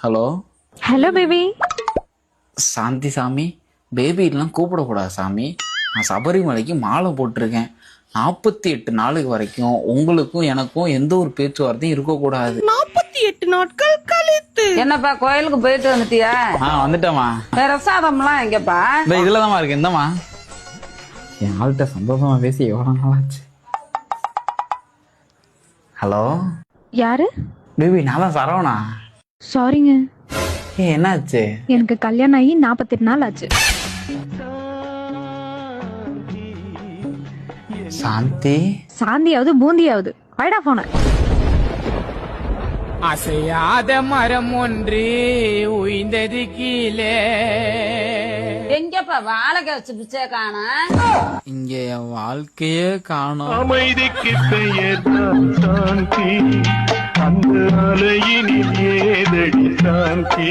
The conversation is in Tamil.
Hello hello baby. சாந்தி சாமி, பேபிலாம் கூப்பிடக்கூடாது சாமி. நான் சபரிமலைக்கு மாலை போட்டிருக்கேன். 48 நாளுக்கு வரைக்கும் உங்களுக்கும் எனக்கும் எந்த ஒரு பேச்சுவார்த்தையும் இருக்கக்கூடாது. 48 நாட்கள் கழித்து. என்னப்பா கோயிலுக்கு போயிட்டு வந்துட்டியா? வந்துட்டேம்மா. பிரசாதம்லாம் எங்கப்பா? இதுலதாம்மா இருக்கு. இந்தம்மா என் ஆள்கிட்ட சந்தோஷமா பேசி எவ்வளவு நாளாச்சு. ஹலோ யாரு? பேபி, நான் தான் சரவணா. சாரிங்க, என்னாச்சு? எனக்கு கல்யாணம் ஆகி 48 நாள் ஆச்சு. சாந்தி, சாந்தியாவது பூந்தியாவது வைடா போன. அசையாத மரம் ஒன்று உய்ந்தது கீழே. எங்கப்பா வாழைக்காய் வச்சு பிச்சை காண? இங்க என் வாழ்க்கையே காணோம். அமைதிக்கு பெயர் தான் சாந்தி, அந்த அலையினில் ஏதடி சாந்தி.